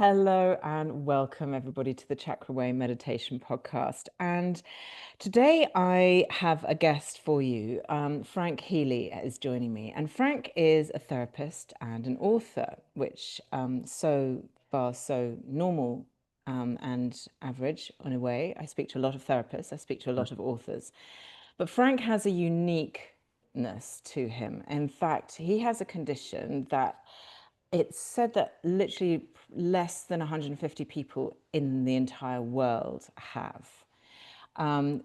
Hello and welcome everybody to the Chakra Way Meditation Podcast. And today I have a guest for you. Frank Healy is joining me. And Frank is a therapist and an author, which so far so normal and average in a way. I speak to a lot of therapists, I speak to a lot of authors. But Frank has a uniqueness to him. In fact, he has a condition that it's said that literally less than 150 people in the entire world have.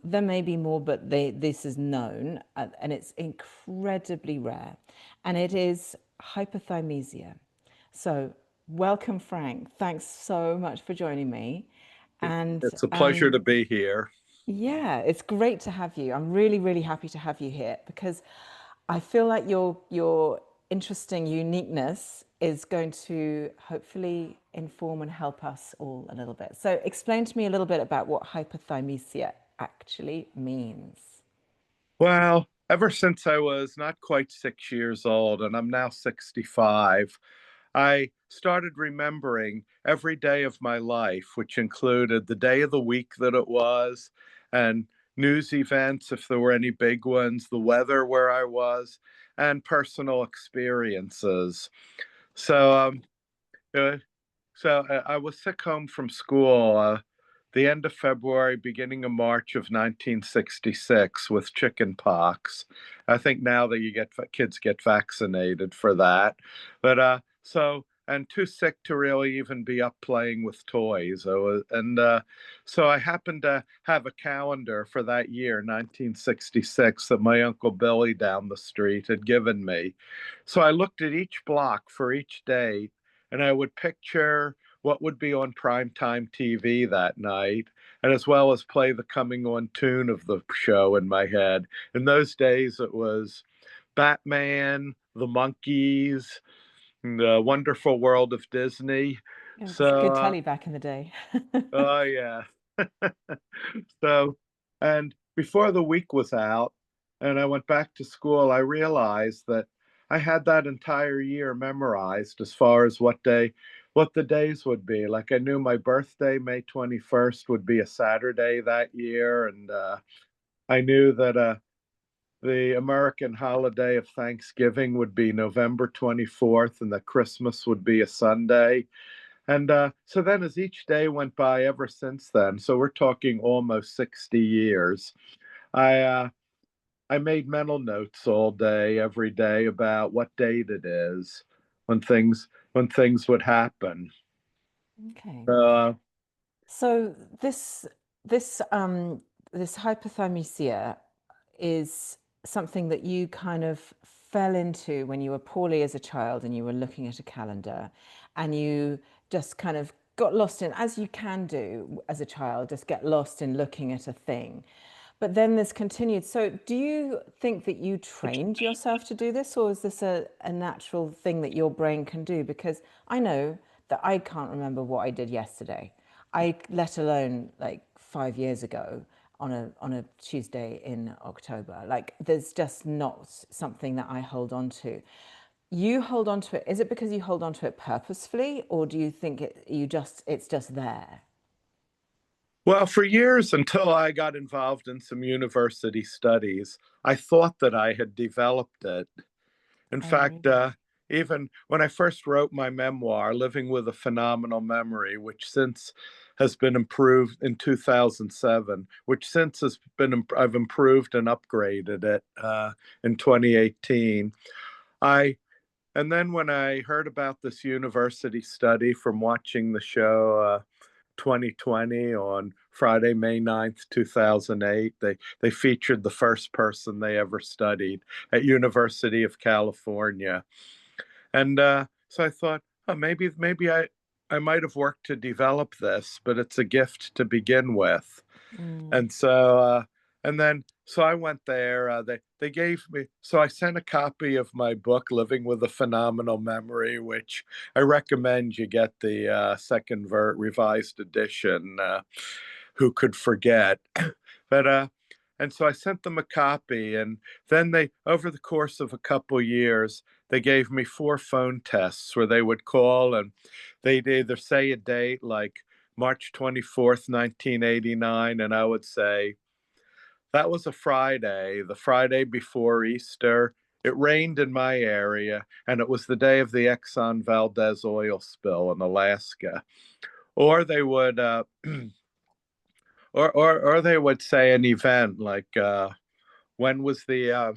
There may be more, but this is known, and it's incredibly rare, and it is hypothymesia. So, welcome, Frank. Thanks so much for joining me. And It's a pleasure to be here. yeah, it's great to have you. I'm really, really happy to have you here because I feel like your interesting uniqueness is going to hopefully inform and help us all a little bit. So explain to me a little bit about what hypothymesia actually means. Well, ever since I was not quite 6 years old, and I'm now 65, I started remembering every day of my life, which included the day of the week that it was, and news events, if there were any big ones, the weather where I was, and personal experiences. So, uh, I was sick home from school the end of February, beginning of March of 1966 with chicken pox. I think now that kids get vaccinated for that, but and too sick to really even be up playing with toys. So I happened to have a calendar for that year, 1966, that my Uncle Billy down the street had given me. So I looked at each block for each day, and I would picture what would be on primetime TV that night, and as well as play the coming on tune of the show in my head. In those days, it was Batman, The Monkees, and The Wonderful World of Disney. It was So, good telly back in the day. oh yeah. So, and before the week was out and I went back to school, I realized that I had that entire year memorized as far as what the days would be. Like I knew my birthday, May 21st, would be a Saturday that year. And I knew that the American holiday of Thanksgiving would be November 24th and that Christmas would be a Sunday. And so then, as each day went by ever since then, so we're talking almost 60 years, I, uh, I made mental notes all day, every day about what date it is when things would happen. Okay. Uh, So this hypothymesia is something that you kind of fell into when you were poorly as a child and you were looking at a calendar and you just kind of got lost in, as you can do as a child, just get lost in looking at a thing. But then this continued. So do you think that you trained yourself to do this, or is this a natural thing that your brain can do? Because I know that I can't remember what I did yesterday. I let alone like 5 years ago on a Tuesday in October. Like there's just not something that I hold on to. You hold on to it. Is it because you hold on to it purposefully, or do you think it's just there? well, for years until I got involved in some university studies, I thought that I had developed it. In Oh, fact, really? even when I first wrote my memoir, Living with a Phenomenal Memory, which since has been improved in 2007, which since has been, I've improved and upgraded it in 2018. I, and then when I heard about this university study from watching the show 2020 on Friday, May 9th, 2008. They featured the first person they ever studied at University of California. And so I thought, oh, maybe I might have worked to develop this, but it's a gift to begin with. Mm. And so and then so I went there. They gave me, so I sent a copy of my book, Living with a Phenomenal Memory, which I recommend you get the revised edition. Who could forget? But and so I sent them a copy, and then they, over the course of a couple years, they gave me 4 phone tests where they would call and they'd either say a date like March 24th, 1989, and I would say, that was a Friday, the Friday before Easter. It rained in my area, and it was the day of the Exxon Valdez oil spill in Alaska. Or they would, or they would say an event like, when was the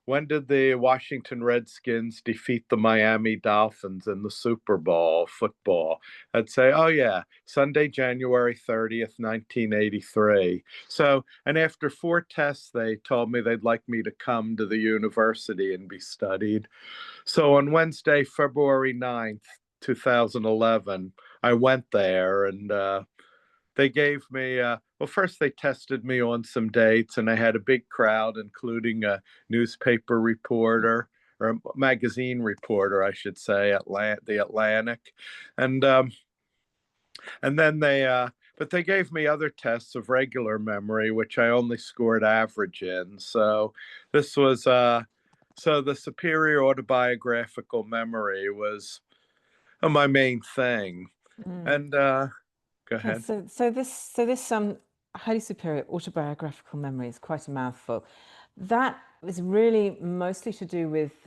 when did the Washington Redskins defeat the Miami Dolphins in the Super Bowl football? I'd say, oh, yeah, Sunday, January 30th, 1983. So, and after 4 tests, they told me they'd like me to come to the university and be studied. So on Wednesday, February 9th, 2011, I went there and they gave me well, first they tested me on some dates and I had a big crowd, including a newspaper reporter, or a magazine reporter, I should say, the Atlantic. And um, and then but they gave me other tests of regular memory, which I only scored average in. So this was so the superior autobiographical memory was my main thing. Mm. And go Yeah, ahead. so this highly superior autobiographical memory is quite a mouthful. That is really mostly to do with,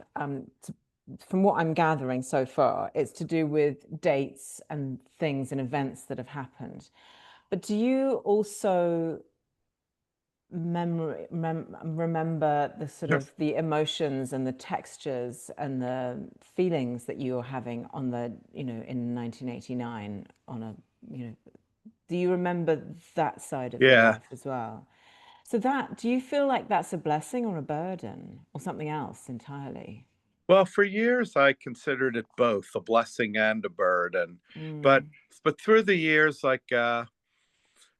from what I'm gathering so far, it's to do with dates and things and events that have happened. But do you also remember the sort of the emotions and the textures and the feelings that you were having on the, in 1989 on a, you know, do you remember that side of your Yeah. life as well? So do you feel like that's a blessing or a burden or something else entirely? Well, for years I considered it both a blessing and a burden. But Mm, but through the years, like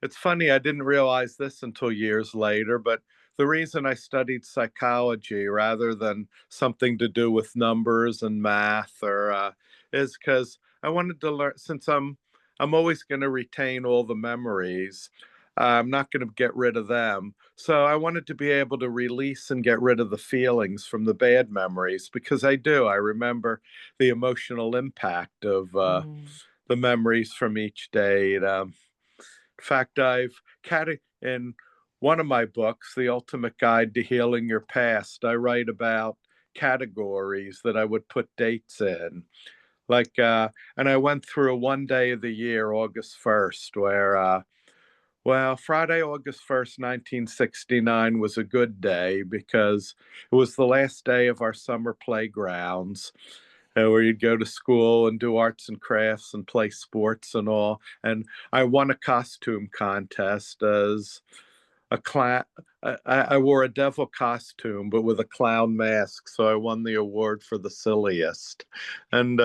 it's funny, I didn't realize this until years later, but the reason I studied psychology rather than something to do with numbers and math or is because I wanted to learn, since I'm always going to retain all the memories. I'm not going to get rid of them. So I wanted to be able to release and get rid of the feelings from the bad memories because I do. I remember the emotional impact of mm, the memories from each date. In fact, I've in one of my books, The Ultimate Guide to Healing Your Past, I write about categories that I would put dates in. Like, and I went through one day of the year, August 1st, where, well, Friday, August 1st, 1969 was a good day because it was the last day of our summer playgrounds, where you'd go to school and do arts and crafts and play sports and all. And I won a costume contest as a clown. I wore a devil costume, but with a clown mask. So I won the award for the silliest. And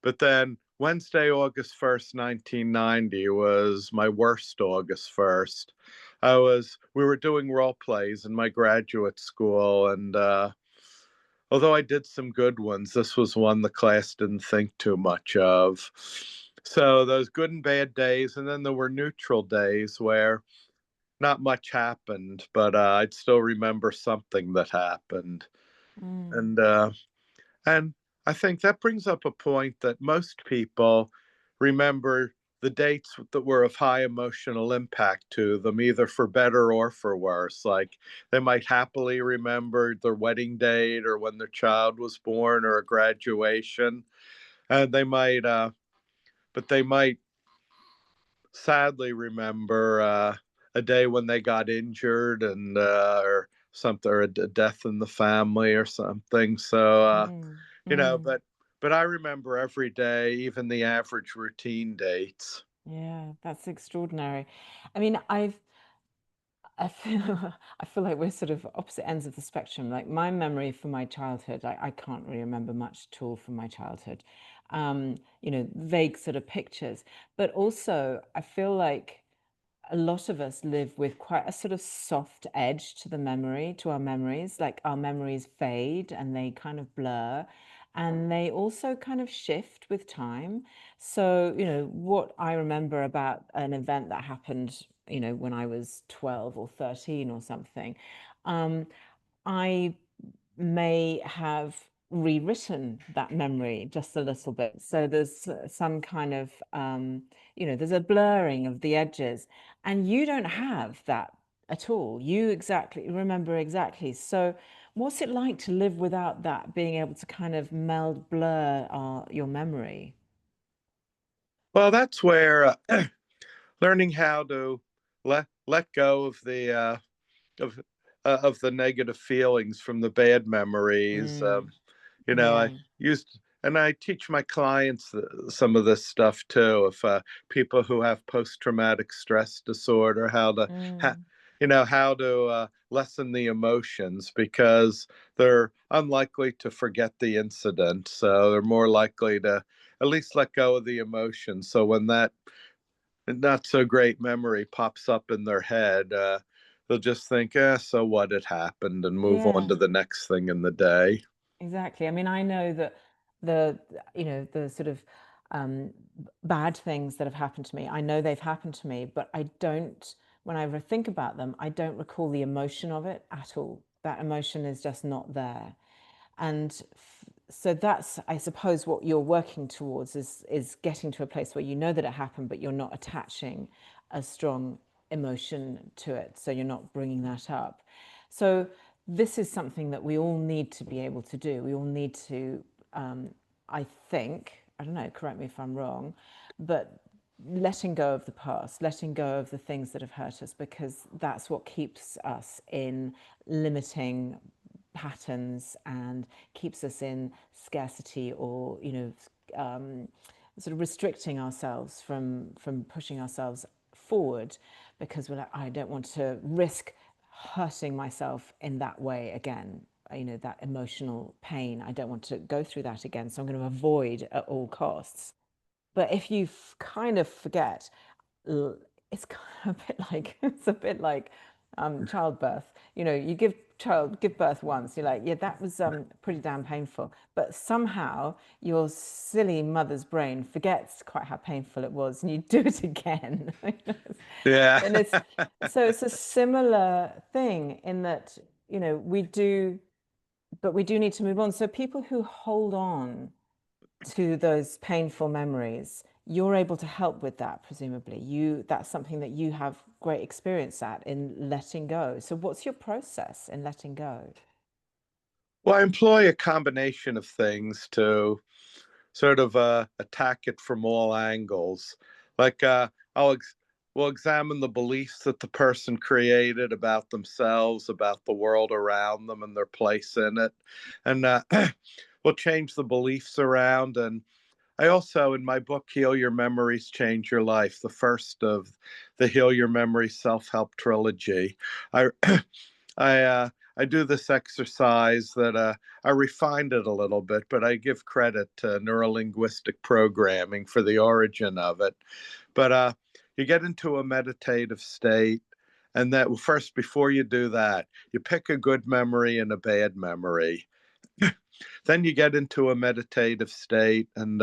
but then Wednesday, August 1st, 1990 was my worst August 1st. We were doing role plays in my graduate school, and although I did some good ones, this was one the class didn't think too much of. So those good and bad days, and then there were neutral days where not much happened, but I'd still remember something that happened. mm, And and I think that brings up a point that most people remember the dates that were of high emotional impact to them, either for better or for worse. Like they might happily remember their wedding date or when their child was born or a graduation. And but they might sadly remember a day when they got injured and or something, or a death in the family or something. So mm, you know, mm. but I remember every day, even the average routine dates. Yeah, that's extraordinary. I mean, I feel I feel like we're sort of opposite ends of the spectrum. Like my memory from my childhood, I can't really remember much at all from my childhood. Vague sort of pictures. But also I feel like a lot of us live with quite a sort of soft edge to the memory, to our memories. Like our memories fade and they kind of blur and they also kind of shift with time. So, what I remember about an event that happened, when I was 12 or 13 or something, um, I may have rewritten that memory just a little bit. So there's some kind of, there's a blurring of the edges, and you don't have that at all. You exactly remember exactly. So what's it like to live without that, being able to kind of meld, blur your memory? Well, that's where learning how to let go of of the negative feelings from the bad memories. Mm, I yeah. used and I teach my clients some of this stuff too. If people who have post-traumatic stress disorder, Mm, how to lessen the emotions because they're unlikely to forget the incident, so they're more likely to at least let go of the emotion. So when that not so great memory pops up in their head, they'll just think, so what, it happened, and move on yeah. to the next thing in the day. Exactly. I mean, I know that the, the sort of bad things that have happened to me, I know they've happened to me, but I don't, when I think about them, I don't recall the emotion of it at all. That emotion is just not there. And so that's, I suppose, what you're working towards is getting to a place where you know that it happened, but you're not attaching a strong emotion to it. So you're not bringing that up. So this is something that we all need to be able to do. We all need to, I think, I don't know, correct me if I'm wrong, but letting go of the past, letting go of the things that have hurt us, because that's what keeps us in limiting patterns and keeps us in scarcity, or sort of restricting ourselves from pushing ourselves forward, because we're like, I don't want to risk hurting myself in that way again. That emotional pain, I don't want to go through that again, so I'm going to avoid at all costs. But if you kind of forget, it's kind of a bit like it's a bit like childbirth. You give birth once. You're like, yeah, that was pretty damn painful. But somehow your silly mother's brain forgets quite how painful it was, and you do it again. Yeah. And it's a similar thing in that we do, but we do need to move on. So people who hold on to those painful memories, you're able to help with that, presumably. That's something that you have great experience at, in letting go. So what's your process in letting go? Well, I employ a combination of things to sort of attack it from all angles. Like we'll examine the beliefs that the person created about themselves, about the world around them, and their place in it, and we'll change the beliefs around. And I also, in my book, Heal Your Memories, Change Your Life, the first of the Heal Your Memories self-help trilogy, I I I do this exercise that I refined it a little bit, but I give credit to neurolinguistic programming for the origin of it. But you get into a meditative state, and that first, before you do that, you pick a good memory and a bad memory. Then you get into a meditative state, and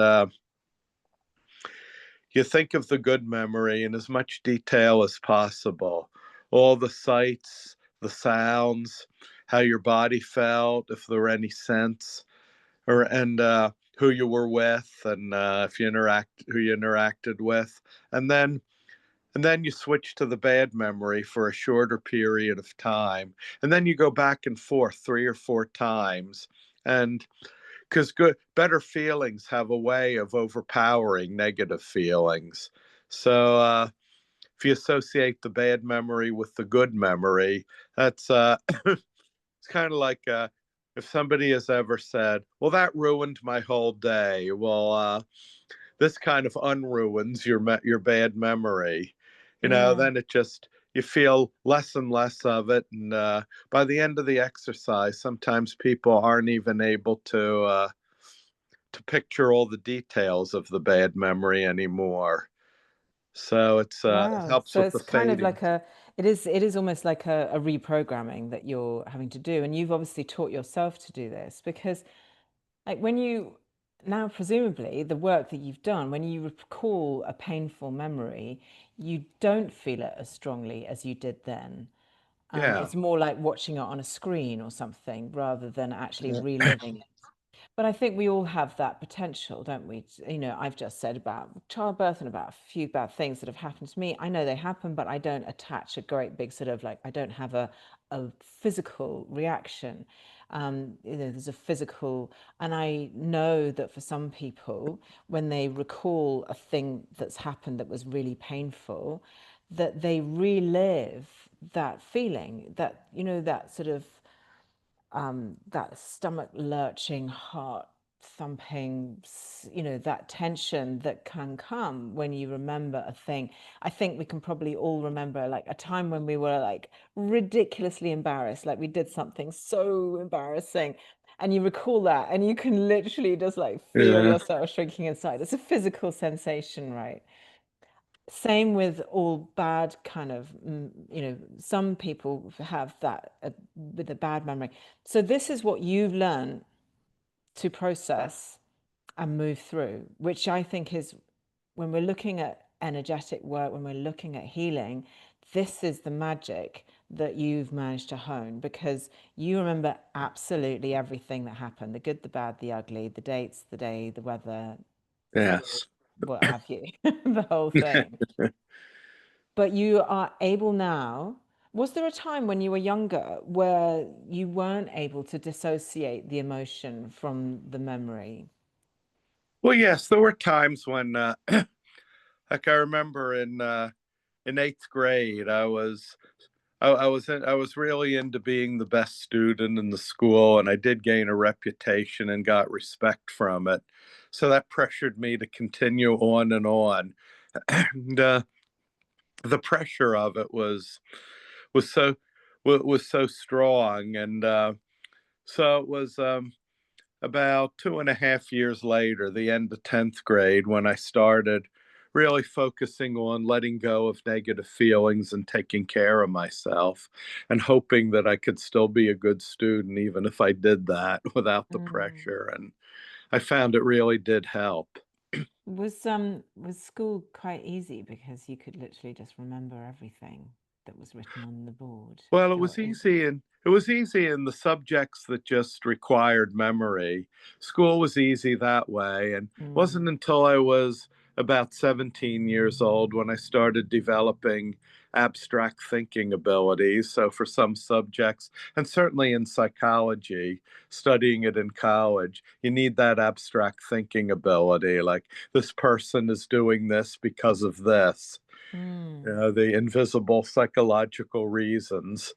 you think of the good memory in as much detail as possible. All the sights, the sounds, how your body felt, if there were any scents, and who you were with, and if you who you interacted with, and then you switch to the bad memory for a shorter period of time, and then you go back and forth 3 or 4 times, and because better feelings have a way of overpowering negative feelings. So if you associate the bad memory with the good memory, that's it's kind of like if somebody has ever said, well, that ruined my whole day. Well, this kind of unruins your bad memory. Yeah. Then it just, you feel less and less of it, and by the end of the exercise, sometimes people aren't even able to picture all the details of the bad memory anymore. So it Wow. helps So with the it's kind of fading. like it is almost like a reprogramming that you're having to do. And you've obviously taught yourself to do this, because like when you now, presumably the work that you've done, when you recall a painful memory, you don't feel it as strongly as you did then. Yeah. It's more like watching it on a screen or something rather than actually reliving it. But I think we all have that potential, don't we? I've just said about childbirth and about a few bad things that have happened to me. I know they happen, but I don't attach a great big sort of like, I don't have a physical reaction. There's a physical, and I know that for some people, when they recall a thing that's happened that was really painful, that they relive that feeling, that sort of that stomach lurching, heart thumping, that tension that can come when you remember a thing. I think we can probably all remember like a time when we were like ridiculously embarrassed, like we did something so embarrassing. And you recall that, and you can literally just like feel Yeah. yourself shrinking inside. It's a physical sensation, right? Same with all bad kind of, some people have that with a bad memory. So this is what you've learned to process and move through, which I think is when we're looking at energetic work, when we're looking at healing, this is the magic that you've managed to hone because you remember absolutely everything that happened, the good, the bad, the ugly, the dates, the day, the weather, Yes. what have you, the whole thing. But you are able now. Was there a time when you were younger where you weren't able to dissociate the emotion from the memory? Well, yes, there were times when, like I remember in eighth grade, I was really into being the best student in the school, and I did gain a reputation and got respect from it. So that pressured me to continue on and on. And the pressure of it was so was so strong, and so it was about 2.5 years later, the end of 10th grade, when I started really focusing on letting go of negative feelings and taking care of myself and hoping that I could still be a good student, even if I did that without the Mm. pressure. And I found it really did help. Was school quite easy because you could literally just remember everything that was written on the board? Well, Or is it was easy in the subjects that just required memory. School was easy that way, and wasn't mm, until I was about 17 years old when I started developing abstract thinking abilities. So for some subjects, and certainly in psychology, studying it in college, you need that abstract thinking ability. Like this person is doing this because of this, mm, the invisible psychological reasons.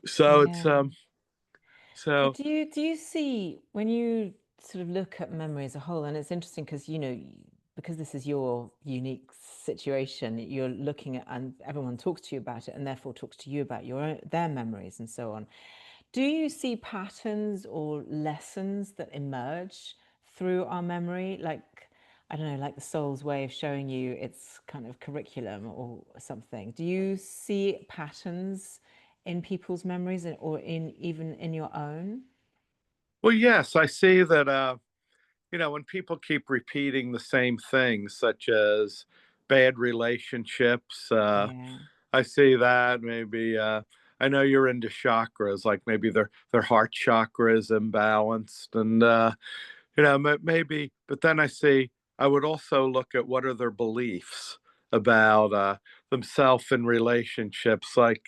So it's yeah. But so do you see when you sort of look at memory as a whole, and it's interesting because because this is your unique situation, you're looking at, and everyone talks to you about it, and therefore talks to you about their memories and so on. Do you see patterns or lessons that emerge through our memory, like I don't know, like the soul's way of showing you its kind of curriculum or something? Do you see patterns in people's memories or in even in your own? well, yes, I see that when people keep repeating the same things, such as bad relationships, Yeah. I see that maybe I know you're into chakras, like maybe their heart chakra is imbalanced, and maybe, but then I would also look at what are their beliefs about themselves in relationships. Like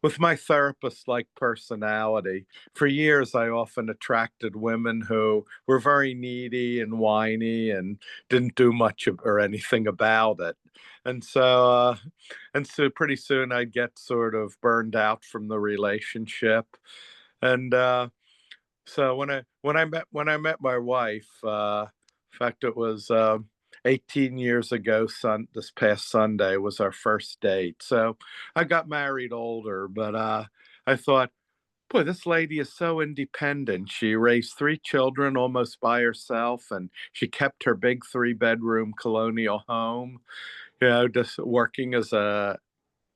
with my therapist, like personality, for years I often attracted women who were very needy and whiny and didn't do much or anything about it. And so pretty soon I'd get sort of burned out from the relationship. And so when I met my wife, in fact, it was 18 years ago. This past Sunday was our first date. So I got married older, but I thought, boy, this lady is so independent. She raised 3 children almost by herself, and she kept her big 3-bedroom colonial home. Just working as a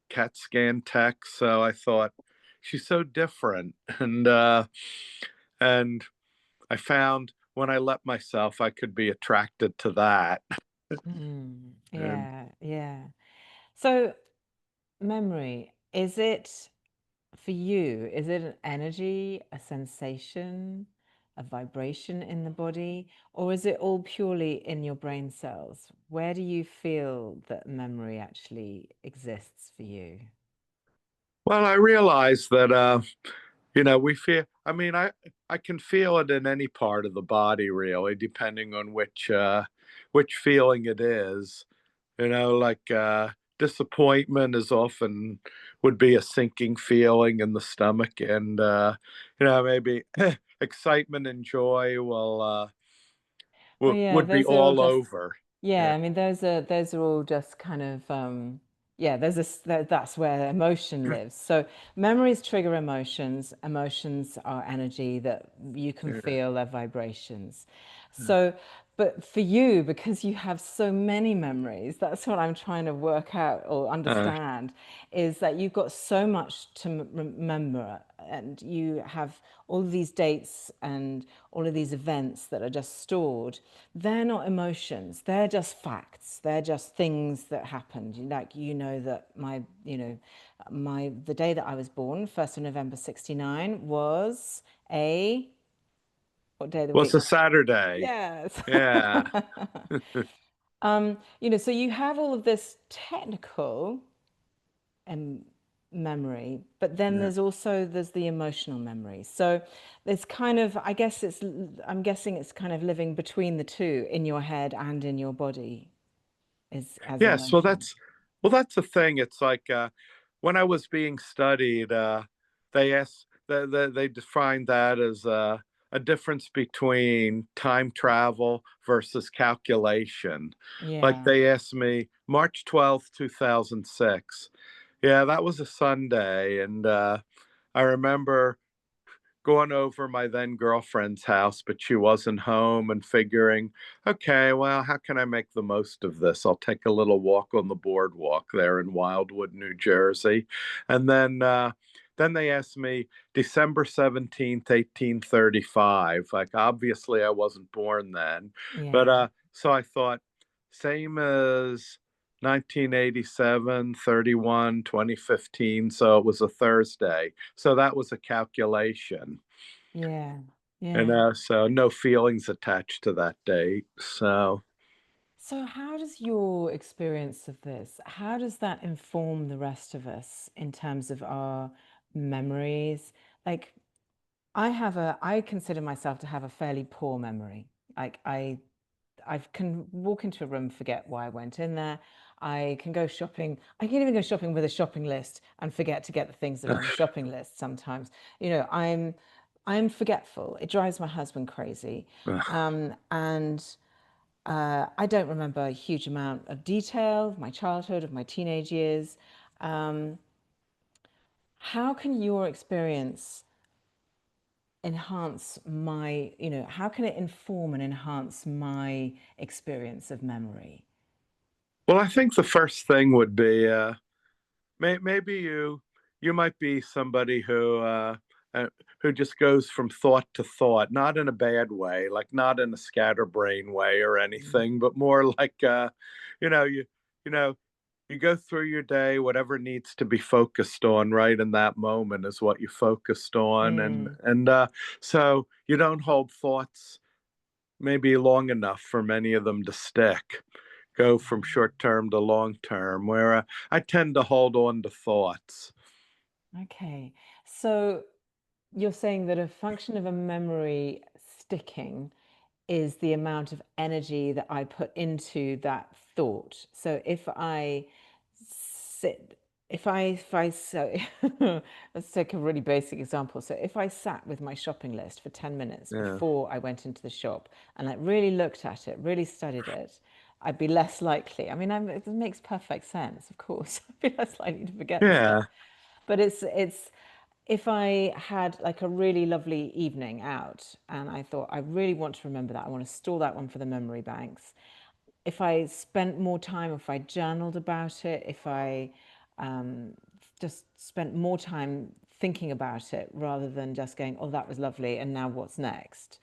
CAT scan tech. So I thought, she's so different, and I found when I let myself, I could be attracted to that. And Yeah, yeah. So memory, is it? for you, is it an energy, a sensation, a vibration in the body, or is it all purely in your brain cells? Where do you feel that memory actually exists for you? Well, I realize that we feel. I mean, I can feel it in any part of the body, really, depending on which feeling it is. Like disappointment is often would be a sinking feeling in the stomach, and maybe excitement and joy Well, yeah, would be those are all all just over. yeah. Yeah, I mean, those are all just kind of yeah. That's where emotion lives. So memories trigger emotions. Emotions are energy that you can yeah, feel their vibrations. So, but for you, because you have so many memories, that's what I'm trying to work out or uh, understand, is that you've got so much to remember, and you have all of these dates and all of these events that are just stored. They're not emotions, they're just facts, they're just things that happened. Like, that the day that I was born, 1st of November 69, was a what day of the was week? a Saturday. Yes. Yeah, So you have all of this technical um, memory, but then yeah. there's the emotional memory. So it's kind of, I'm guessing it's kind of living between the two in your head and in your body is as Yeah, so emotion. that's the thing. It's like when I was being studied, they defined that as a difference between time travel versus calculation. Like Yeah, they asked me March 12th, 2006. Yeah, that was a Sunday, and I remember going over my then girlfriend's house, but she wasn't home, and figuring, okay, well, how can I make the most of this? I'll take a little walk on the boardwalk there in Wildwood, New Jersey. And then they asked me December 17th, 1835. Like, obviously, I wasn't born then. But yeah, so I thought, same as 1987, 31, 2015. So it was a Thursday. So that was a calculation. yeah, And yeah. so no feelings attached to that date. So, So how does your experience of this, how does that inform the rest of us in terms of our memories? Like, I consider myself to have a fairly poor memory. Like, I can walk into a room, forget why I went in there. I can go shopping. I can even go shopping with a shopping list and forget to get the things that are on the shopping list sometimes. I'm forgetful. It drives my husband crazy. And I don't remember a huge amount of detail of my childhood, of my teenage years. Um, how can your experience enhance how can it inform and enhance my experience of memory? well, I think the first thing would be maybe you might be somebody uh, who just goes from thought to thought, not in a bad way, like not in a scatterbrain way or Mm. anything, but more like you know, you you know, you go through your day, whatever needs to be focused on right in that moment is what you focused on, and Mm. so you don't hold thoughts maybe long enough for many of them to stick. Go from short term to long term, where I tend to hold on to thoughts. Okay. So you're saying that a function of a memory sticking is the amount of energy that I put into that thought. So sit, if I, so let's take a really basic example. So if I sat with my shopping list for 10 minutes Yeah, before I went into the shop and I really looked at it, really studied it, I'd be less likely. I mean, it makes perfect sense, of course. I'd be less likely to forget the stuff. yeah, But it's if I had like a really lovely evening out and I thought, I really want to remember that, I want to store that one for the memory banks. If I spent more time, if I journaled about it, if I um, just spent more time thinking about it rather than just going, oh, that was lovely, and now what's next?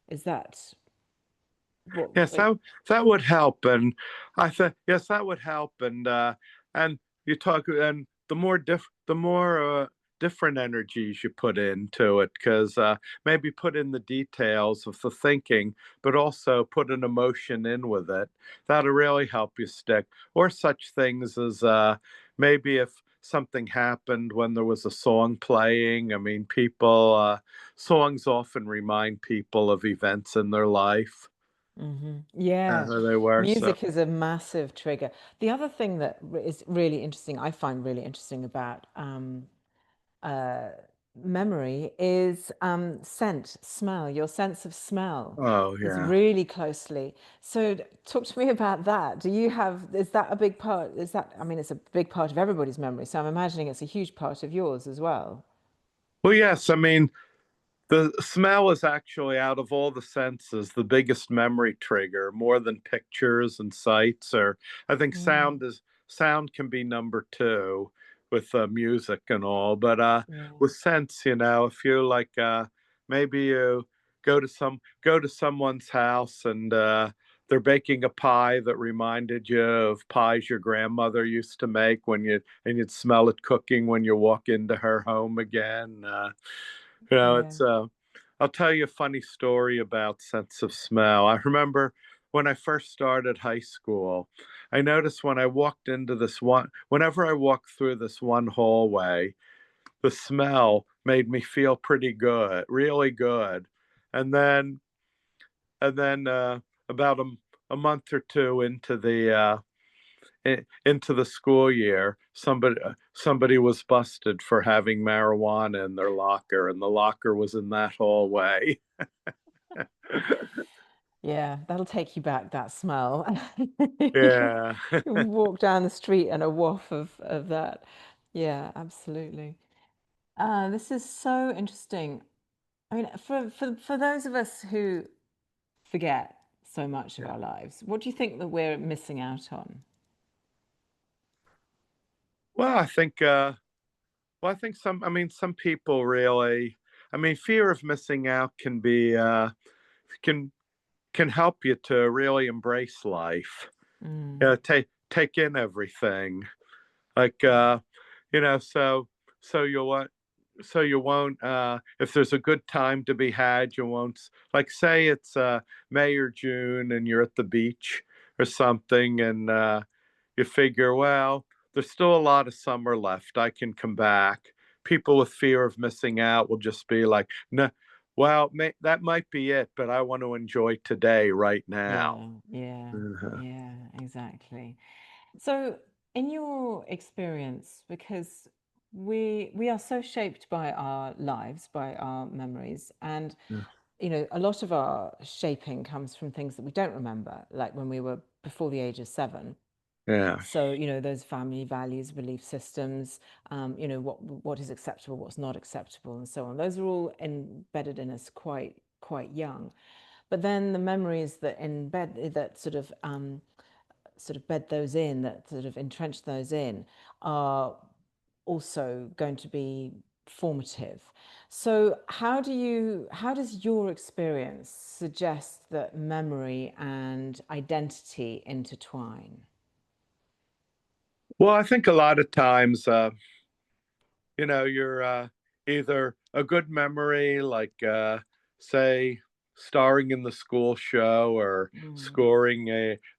Is that what? yes, that would help, and I think yes, that would help, and you talk, and the more different energies you put into it, because maybe put in the details of the thinking, but also put an emotion in with it. That'll really help you stick. Or such things as maybe if something happened when there was a song playing. I mean, songs often remind people of events in their life, Yeah, who they were. So, music is a massive trigger. The other thing that is really interesting, I find really interesting about uh, memory is scent, smell. Your sense of smell oh, is yeah. really closely. So talk to me about that. Do you have, is that a big part? Is that, I mean, it's a big part of everybody's memory. So I'm imagining it's a huge part of yours as well. Well, yes. I mean, the smell is actually, out of all the senses, the biggest memory trigger, more than pictures and sights. Or I think Mm, sound can be number two with music and all. But yeah. with sense, if you like, maybe you go to someone's house and they're baking a pie that reminded you of pies your grandmother used to make, and you'd smell it cooking when you walk into her home again. Yeah. It's I'll tell you a funny story about sense of smell. I remember when I first started high school, I noticed whenever I walked through this one hallway, the smell made me feel pretty good, really good. And then, about a month or two into the school year, somebody was busted for having marijuana in their locker, and the locker was in that hallway. Yeah, that'll take you back, that smell. Yeah. You walk down the street and a waft of that. Yeah, absolutely. This is so interesting. I mean, for those of us who forget so much of Yeah. our lives, what do you think that we're missing out on? Well, I think some people really, fear of missing out can can help you to really embrace life. Mm, Take in everything. Like so you'll want so you won't if there's a good time to be had, you won't, like, say it's May or June and you're at the beach or something, and you figure, well, there's still a lot of summer left, I can come back. People with fear of missing out will just be like, no, well, that might be it, but I want to enjoy today right now. yeah, yeah, Uh-huh. yeah, exactly. So, in your experience, because we are so shaped by our lives, by our memories, and a lot of our shaping comes from things that we don't remember, like when we were before the age of 7. Yeah. So, those family values, belief systems, what is acceptable, what's not acceptable, and so on. Those are all embedded in us quite young. But then the memories that embed that sort of bed those in, that sort of entrench those in, are also going to be formative. So how does your experience suggest that memory and identity intertwine? Well, I think a lot of times, you're either a good memory, like, say, starring in the school show, or Mm,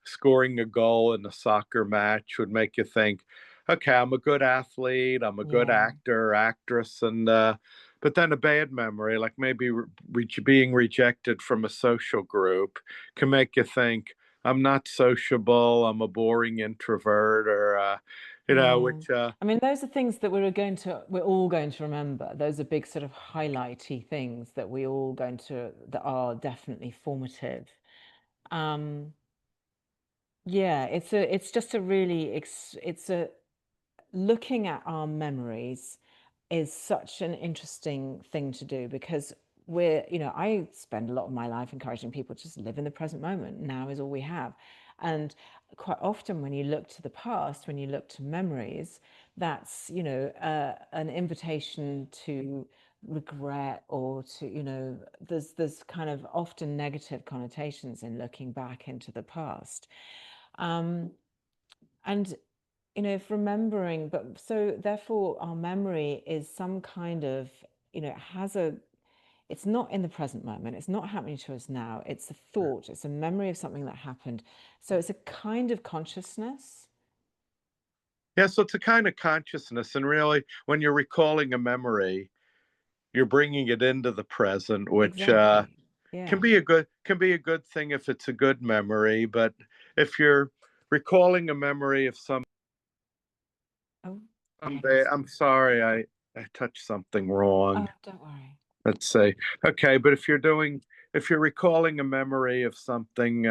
scoring a goal in a soccer match would make you think, okay, I'm a good athlete, I'm a good yeah. actor, actress, and but then a bad memory, like maybe being rejected from a social group, can make you think, I'm not sociable, I'm a boring introvert, or Yeah. which I mean, those are things that we're all going to remember. Those are big sort of highlighty things that that are definitely formative. Um, yeah, it's just a really, it's a, looking at our memories is such an interesting thing to do because I spend a lot of my life encouraging people to just live in the present moment. Now is all we have. And quite often when you look to the past, when you look to memories, that's, an invitation to regret or to, there's kind of often negative connotations in looking back into the past. Um, and if remembering, but so therefore our memory is some kind of, it has it's not in the present moment. It's not happening to us now. It's a thought. It's a memory of something that happened. So it's a kind of consciousness. Yeah, so it's a kind of consciousness, and really, when you're recalling a memory, you're bringing it into the present, which Exactly. can Yeah. be a good thing if it's a good memory. But if you're recalling a memory of Oh, I someday, lost I'm you. sorry, I touched something wrong. Oh, don't worry. Let's say, okay, but if you're recalling a memory of something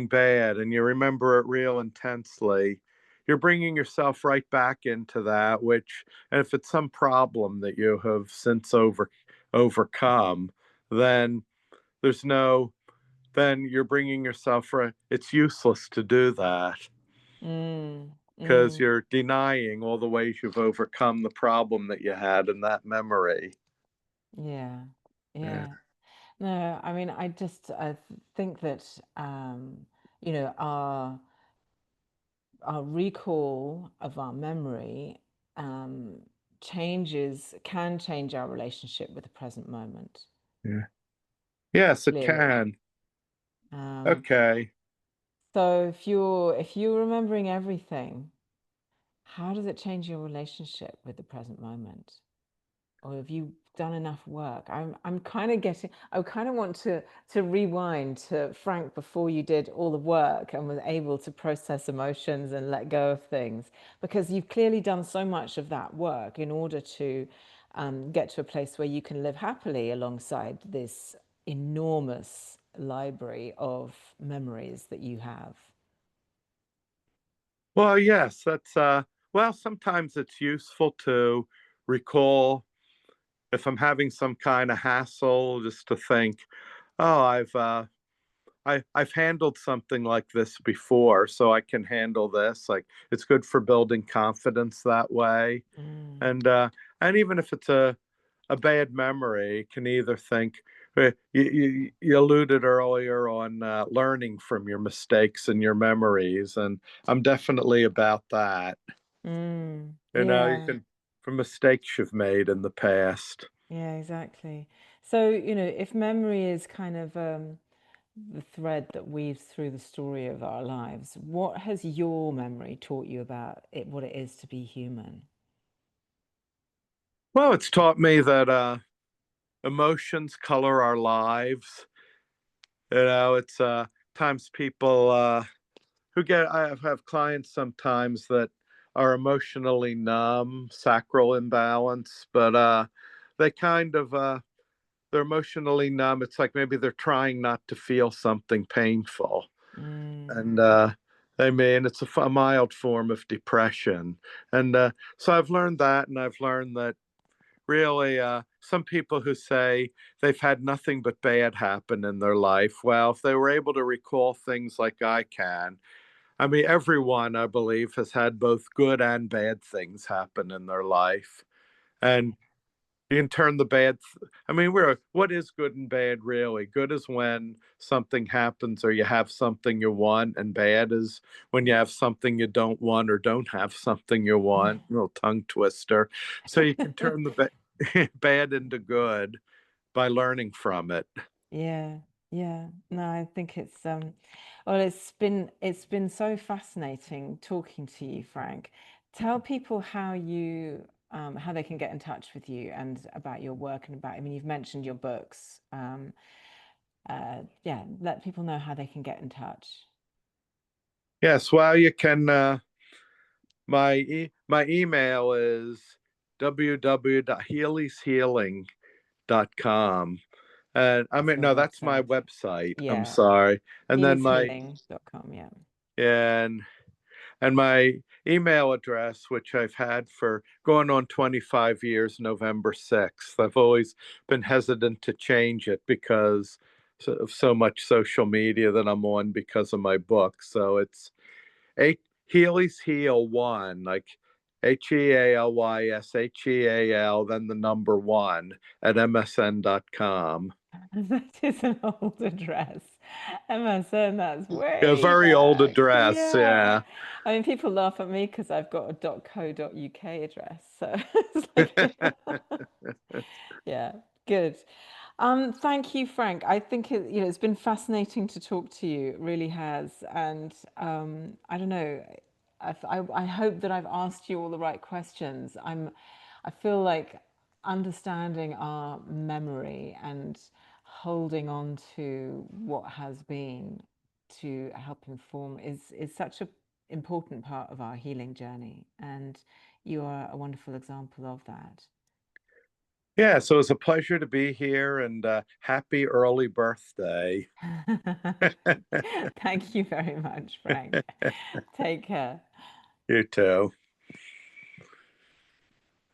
bad and you remember it real intensely, you're bringing yourself right back into that, which, and if it's some problem that you have since overcome, then there's no, then you're bringing yourself right. It's useless to do that Mm, because mm, you're denying all the ways you've overcome the problem that you had in that memory. yeah. Yeah. Yeah. No, I mean, I think that you know, our recall of our memory um, can change our relationship with the present moment, Yeah. Yes, it clearly. can. Um, Okay. so if you're remembering everything, how does it change your relationship with the present moment? Or have you done enough work? I'm kind of getting, I kind of want to rewind to Frank before you did all the work and was able to process emotions and let go of things, because you've clearly done so much of that work in order to get to a place where you can live happily alongside this enormous library of memories that you have. Well, yes, well, sometimes it's useful to recall if I'm having some kind of hassle, just to think, oh, I've handled something like this before, so I can handle this. Like, it's good for building confidence that way. Mm. And even if it's a bad memory, can either think, you alluded earlier on learning from your mistakes and your memories, and I'm definitely about that. Mm. You Yeah. can, from mistakes you've made in the past. Yeah, exactly. So, if memory is kind of the thread that weaves through the story of our lives, what has your memory taught you about it, what it is to be human? Well, it's taught me that emotions color our lives. It's times people I have clients sometimes that are emotionally numb, sacral imbalance, but they kind of they're emotionally numb. It's like maybe they're trying not to feel something painful, Mm, and I mean it's a mild form of depression, and so I've learned that, and I've learned that really some people who say they've had nothing but bad happen in their life, well, if they were able to recall things like I can, I mean, everyone, I believe, has had both good and bad things happen in their life. And you can turn the I mean, what is good and bad really? Good is when something happens or you have something you want, and bad is when you have something you don't want or don't have something you want. Little tongue twister. So you can turn the bad into good by learning from it. yeah, yeah. No, I think well, it's been so fascinating talking to you, Frank. Tell people how they can get in touch with you and about your work and about, I mean, you've mentioned your books. Yeah, let people know how they can get in touch. Yes, well, you can. My email is www.healyshealing.com. And I That's mean, your no, that's my website. website. I'm Yeah, sorry. And then healyshealing.com. Yeah. and my email address, which I've had for going on 25 years, November 6th. I've always been hesitant to change it because of so much social media that I'm on because of my book. So it's H Healy's Heal one, like HEALYSHEAL, then the number one at MSN.com. That is an old address. MSN, that's A way very old back. address, Yeah. yeah. I mean, people laugh at me because I've got a .co.uk address. So it's like, yeah, good. Thank you, Frank. I think it's been fascinating to talk to you. It really has. And I don't know. I hope that I've asked you all the right questions. I feel like understanding our memory and holding on to what has been to help inform is such an important part of our healing journey. And you are a wonderful example of that. Yeah, so it's a pleasure to be here and happy early birthday. Thank you very much, Frank. Take care. You too.